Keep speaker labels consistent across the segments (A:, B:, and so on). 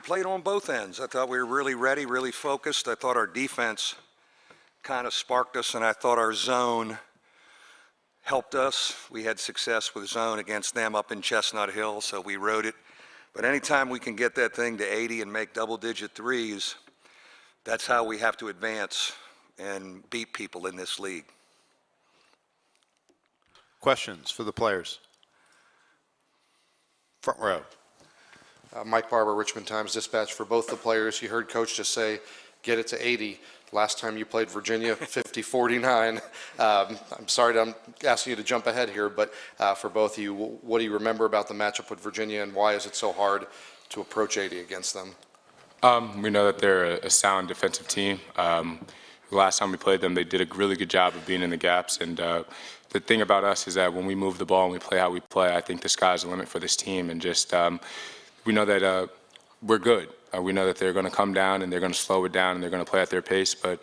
A: played on both ends. I thought we were really ready, really focused. I thought our defense kind of sparked us, and I thought our zone helped us. We had success with zone against them up in Chestnut Hill, so we rode it. But anytime we can get that thing to 80 and make double-digit threes, that's how we have to advance and beat people in this league.
B: Questions for the players? Front row.
C: Mike Barber, Richmond Times-Dispatch. For both the players, you heard Coach just say, get it to 80. Last time you played Virginia, 50-49. I'm sorry I'm asking you to jump ahead here, but for both of you, what do you remember about the matchup with Virginia, and why is it so hard to approach 80 against them?
D: We know that they're a sound defensive team. The last time we played them, they did a really good job of being in the gaps, and the thing about us is that when we move the ball and we play how we play, I think the sky's the limit for this team, and just we know that we're good. We know that they're going to come down and they're going to slow it down and they're going to play at their pace, but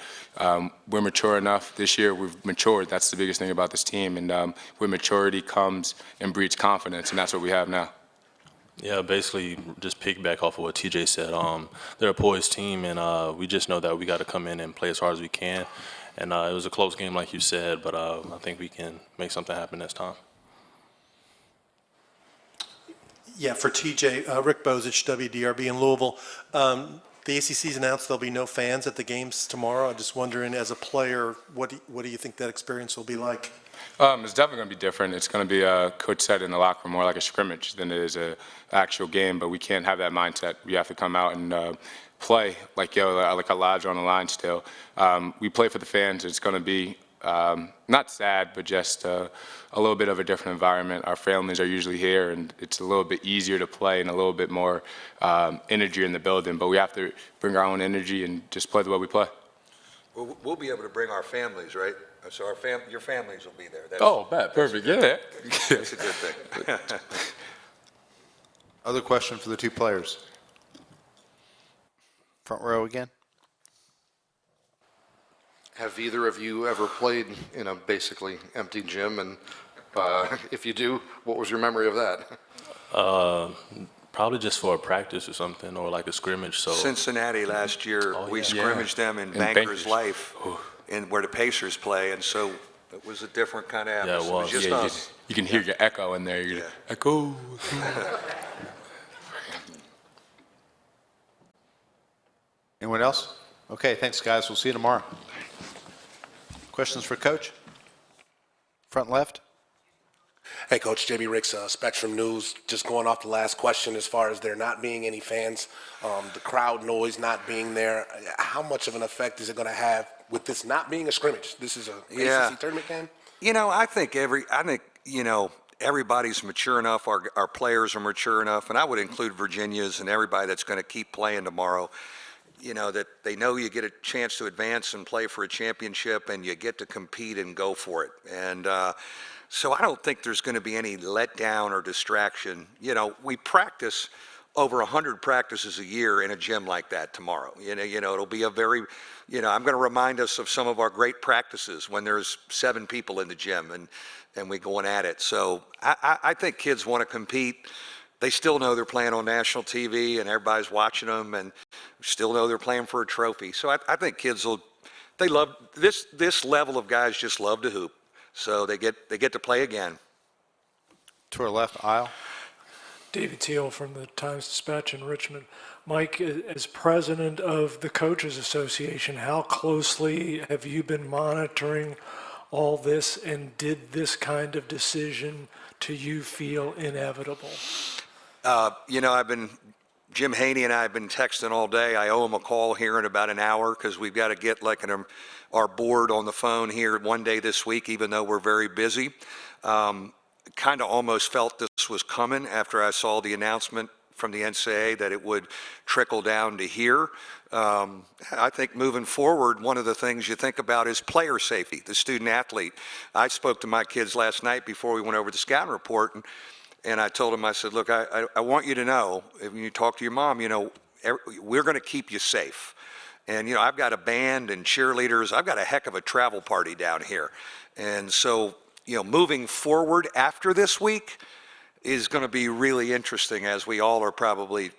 D: we're mature enough. This year we've matured. That's the biggest thing about this team, and with maturity comes and breeds confidence, and that's what we have now.
E: Yeah, basically just piggyback off of what TJ said. They're a poised team, and we just know that we got to come in and play as hard as we can. And it was a close game, like you said, but I think we can make something happen this time.
F: Yeah, for TJ, Rick Bozich, WDRB in Louisville. The ACC's announced there'll be no fans at the games tomorrow. I'm just wondering, as a player, what do you think that experience will be like?
D: It's definitely going to be different. It's going to be, Coach said in the locker room, more like a scrimmage than it is an actual game, but we can't have that mindset. We have to come out and play like our lives are on the line still. We play for the fans. It's going to be not sad, but just a little bit of a different environment. Our families are usually here, and it's a little bit easier to play and a little bit more energy in the building. But we have to bring our own energy and just play the way we play.
A: We'll be able to bring our families, right? So your families will be there.
D: Perfect. Yeah.
A: That's a good thing.
B: Other question for the two players? Front row again.
C: Have either of you ever played in a basically empty gym? And if you do, what was your memory of that?
E: Probably just for a practice or something, or like a scrimmage. So
A: Cincinnati last year, we scrimmaged them in Bankers Life, where the Pacers play, and so it was a different kind of atmosphere.
E: Yeah, it was.
A: Just us.
D: You can hear your echo in there. You're echo.
B: Anyone else? Okay, thanks, guys. We'll see you tomorrow. Questions for Coach? Front left.
G: Hey, Coach. JB Ricks, Spectrum News. Just going off the last question, as far as there not being any fans, the crowd noise not being there, how much of an effect is it going to have with this not being a scrimmage? This is a ACC tournament game?
A: You know, I think everybody's mature enough. Our players are mature enough, and I would include Virginia's and everybody that's going to keep playing tomorrow. You know, that they know you get a chance to advance and play for a championship, and you get to compete and go for it. And so I don't think there's going to be any letdown or distraction. You know, we practice over 100 practices a year in a gym like that tomorrow. You know, it'll be a very, I'm going to remind us of some of our great practices when there's 7 people in the gym and we going at it. So I think kids want to compete. They still know they're playing on national TV and everybody's watching them, and still know they're playing for a trophy. So I think kids they love this level of guys just love to hoop. So they get to play again.
B: To our left aisle.
H: David Teal from the Times-Dispatch in Richmond. Mike, as president of the Coaches Association, how closely have you been monitoring all this, and did this kind of decision to you feel inevitable?
A: Jim Haney and I have been texting all day. I owe him a call here in about an hour because we've got to get our board on the phone here one day this week, even though we're very busy. Kind of almost felt this was coming after I saw the announcement from the NCAA that it would trickle down to here. I think moving forward, one of the things you think about is player safety, the student athlete. I spoke to my kids last night before we went over the scouting report, and I told them, I said, look, I want you to know, when you talk to your mom, we're going to keep you safe. And, I've got a band and cheerleaders. I've got a heck of a travel party down here. And so, moving forward after this week is going to be really interesting, as we all are probably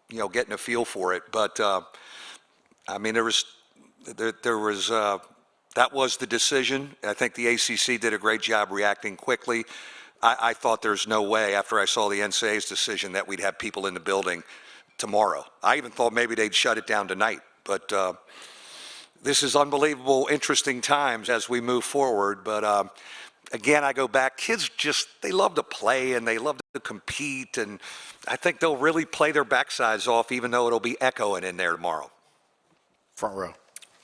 A: getting a feel for it. But I mean, that was the decision. I think the ACC did a great job reacting quickly. I thought there's no way, after I saw the NCAA's decision, that we'd have people in the building tomorrow. I even thought maybe they'd shut it down tonight. But this is unbelievable, interesting times as we move forward. But again, I go back, kids they love to play and they love to compete. And I think they'll really play their backsides off, even though it'll be echoing in there tomorrow.
B: Front row.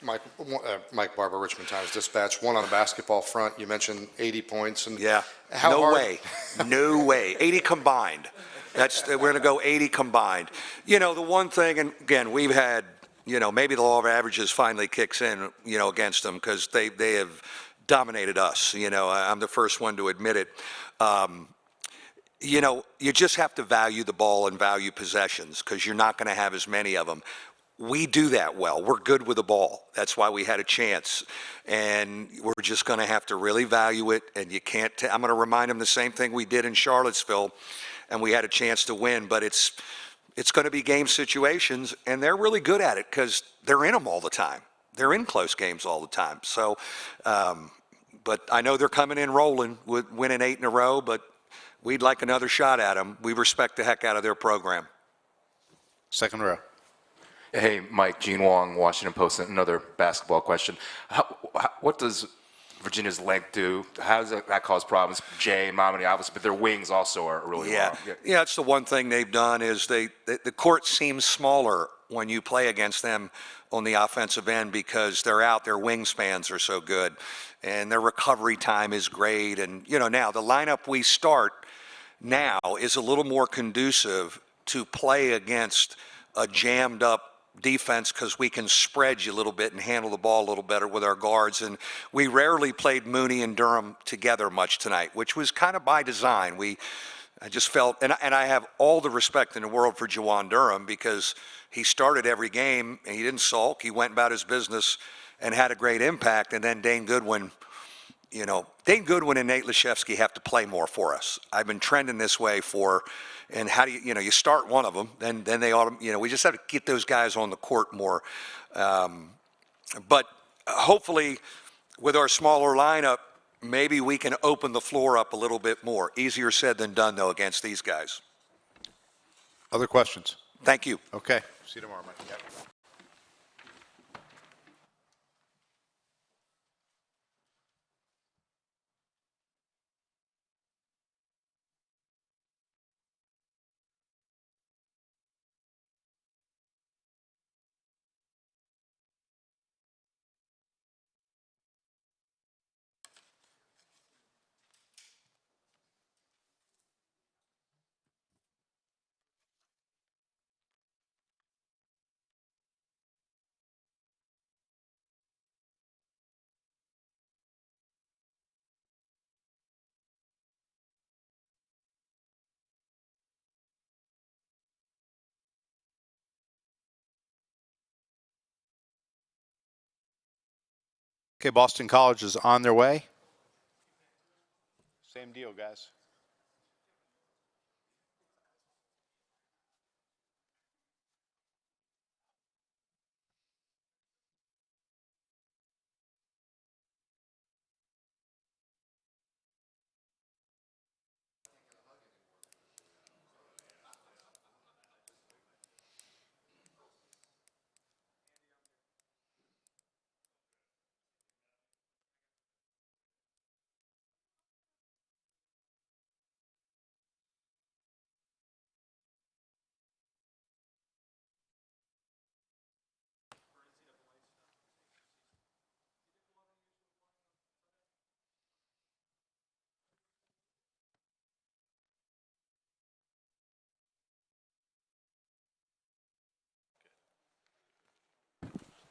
C: Mike Barber, Richmond Times-Dispatch. One on the basketball front, you mentioned 80 points. And
A: Yeah,
C: how hard-
A: no way, 80 combined. We're going to go 80 combined. The one thing, and again, we've had, maybe the law of averages finally kicks in, against them because they have dominated us. I'm the first one to admit it. You just have to value the ball and value possessions because you're not going to have as many of them. We do that well. We're good with the ball. That's why we had a chance. And we're just going to have to really value it. And you can't, I'm going to remind them the same thing we did in Charlottesville, and we had a chance to win. But it's going to be game situations, and they're really good at it because they're in them all the time. They're in close games all the time. So, but I know they're coming in rolling with winning 8 in a row, but we'd like another shot at them. We respect the heck out of their program.
B: Second row.
I: Hey, Mike, Gene Wong, Washington Post, another basketball question. What does Virginia's length do? How does that cause problems? Jay and Mamadi, obviously, but their wings also are really long.
A: Yeah, it's the one thing they've done is the court seems smaller when you play against them on the offensive end because they're out, their wingspans are so good, and their recovery time is great. And, now the lineup we start now is a little more conducive to play against a jammed up defense because we can spread you a little bit and handle the ball a little better with our guards. And we rarely played Mooney and Durham together much tonight, which was kind of by design. I just felt, and I have all the respect in the world for Jawan Durham because he started every game and he didn't sulk. He went about his business and had a great impact. And then Dane Goodwin and Nate Leshevsky have to play more for us. I've been trending this way and how do you start one of them, then they ought to, we just have to get those guys on the court more. But hopefully with our smaller lineup, maybe we can open the floor up a little bit more. Easier said than done, though, against these guys.
B: Other questions?
A: Thank you.
B: Okay. See you tomorrow, Mike. Yeah. Okay, Boston College is on their way. Same deal, guys.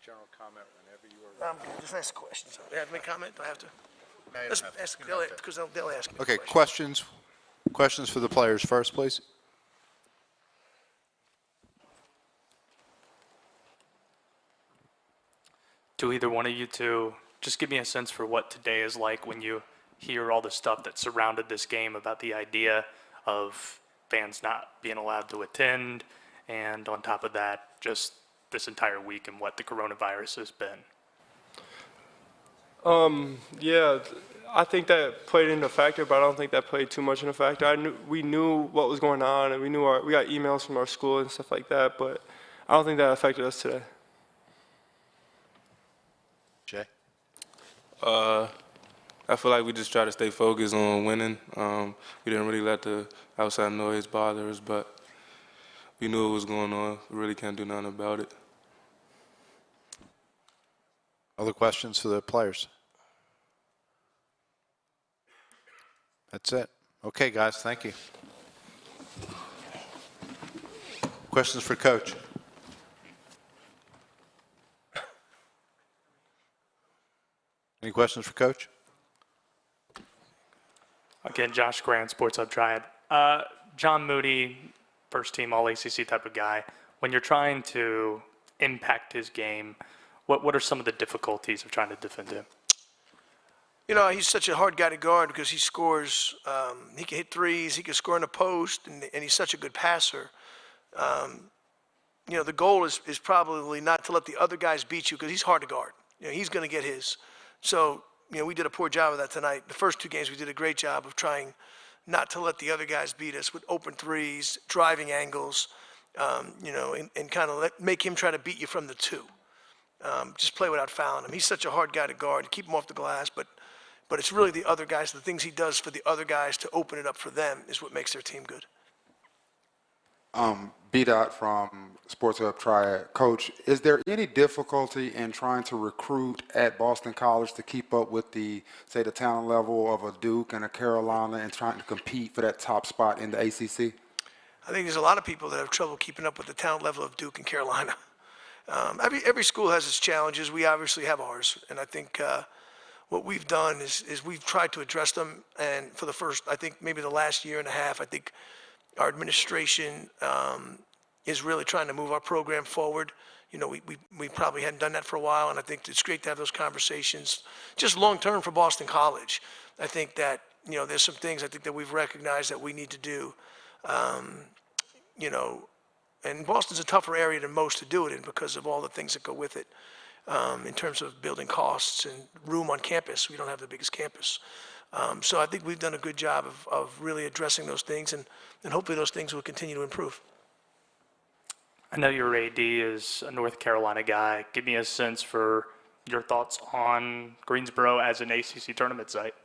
B: General comment whenever you are.
J: I'm good. Just ask questions. Do I have to make comment? Do I have to? Let's ask, because they'll ask me.
B: Okay, questions for the players first, please.
K: To either one of you two, just give me a sense for what today is like when you hear all the stuff that surrounded this game about the idea of fans not being allowed to attend and on top of that, just this entire week and what the coronavirus has been?
L: Yeah, I think that played into a factor, but I don't think that played too much in a factor. We knew what was going on, and we got emails from our school and stuff like that, but I don't think that affected us today.
B: Jay?
D: I feel like we just try to stay focused on winning. We didn't really let the outside noise bother us, but we knew what was going on. We really can't do nothing about it.
B: Other questions for the players? That's it. Okay, guys, thank you. Questions for Coach? Any questions for Coach?
K: Again, Josh Grant, Sports Hub Triad. John Moody, first team All ACC type of guy. When you're trying to impact his game, what are some of the difficulties of trying to defend him?
J: You know, he's such a hard guy to guard because he scores, he can hit threes, he can score in the post, and he's such a good passer. You know, the goal is probably not to let the other guys beat you because he's hard to guard. You know, he's going to get his. So, you know, we did a poor job of that tonight. The first two games, we did a great job of trying not to let the other guys beat us with open threes, driving angles, you know, and kind of make him try to beat you from the two. Just play without fouling him. He's such a hard guy to guard, keep him off the glass, but it's really the other guys, the things he does for the other guys to open it up for them is what makes their team good.
M: B-Dot from Sports Hub Triad. Coach, is there any difficulty in trying to recruit at Boston College to keep up with the talent level of a Duke and a Carolina and trying to compete for that top spot in the ACC?
J: I think there's a lot of people that have trouble keeping up with the talent level of Duke and Carolina. Every school has its challenges. We obviously have ours, and I think what we've done is we've tried to address them. And for the first, I think maybe the last year and a half, I think our administration is really trying to move our program forward. You know, we probably hadn't done that for a while, and I think it's great to have those conversations. Just long term for Boston College, I think that, you know, there's some things I think that we've recognized that we need to do. You know, and Boston's a tougher area than most to do it in because of all the things that go with it in terms of building costs and room on campus. We don't have the biggest campus. So I think we've done a good job of really addressing those things, and hopefully those things will continue to improve.
K: I know your AD is a North Carolina guy. Give me a sense for your thoughts on Greensboro as an ACC tournament site.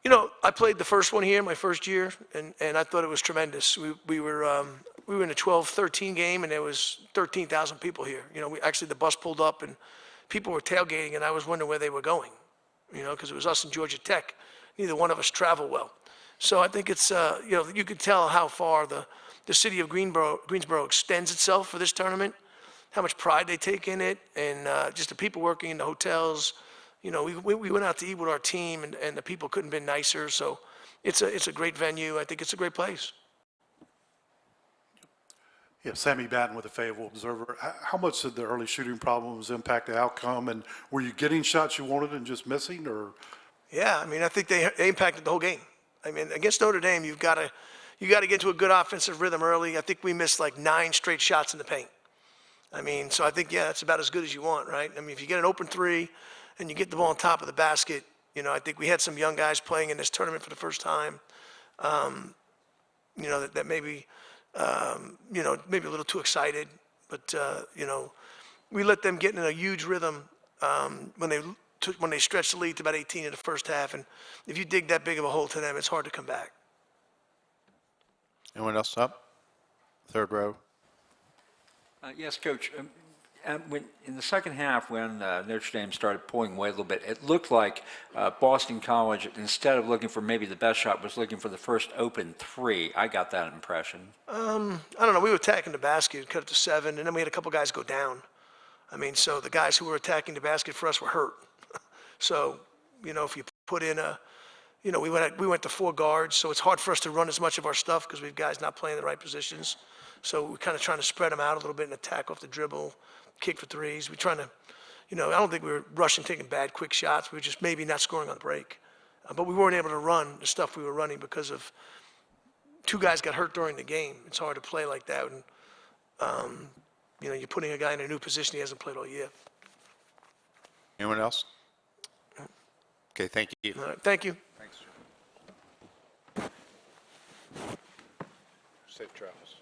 J: You know, I played the first one here, my first year, and I thought it was tremendous. We were in a 12-13 game, and there was 13,000 people here. You know, actually the bus pulled up, and people were tailgating, and I was wondering where they were going. You know, because it was us and Georgia Tech. Neither one of us travel well. So I think it's, you know, you could tell how far the city of Greensboro extends itself for this tournament, how much pride they take in it, and just the people working in the hotels. You know, we went out to eat with our team, and the people couldn't have been nicer. So it's a great venue. I think it's a great place.
N: Yeah, Sammy Batten with the Fayetteville Observer. How much did the early shooting problems impact the outcome? And were you getting shots you wanted and just missing, or?
J: Yeah, I mean, I think they impacted the whole game. I mean, against Notre Dame, you got to get to a good offensive rhythm early. I think we missed like 9 straight shots in the paint. I mean, so I think, yeah, that's about as good as you want, right? I mean, if you get an open three and you get the ball on top of the basket, you know, I think we had some young guys playing in this tournament for the first time, you know, that maybe, you know, maybe a little too excited, but, you know, we let them get in a huge rhythm when they stretched the lead to about 18 in the first half. And if you dig that big of a hole to them, it's hard to come back.
B: Anyone else up? Third row.
O: Yes, Coach. When, in the second half, when Notre Dame started pulling away a little bit, it looked like Boston College, instead of looking for maybe the best shot, was looking for the first open three. I got that impression.
J: I don't know. We were attacking the basket, cut it to 7, and then we had a couple guys go down. I mean, so the guys who were attacking the basket for us were hurt. So, you know, if you put in you know, we went to 4 guards, so it's hard for us to run as much of our stuff because we've guys not playing the right positions. So we're kind of trying to spread them out a little bit and attack off the dribble, kick for threes. We're trying to, you know, I don't think we were rushing, taking bad, quick shots. We were just maybe not scoring on the break. But we weren't able to run the stuff we were running because of 2 guys got hurt during the game. It's hard to play like that. And You know, you're putting a guy in a new position he hasn't played all year.
B: Anyone else? Okay, thank you.
J: All right, thank you.
B: Thanks. Safe travels.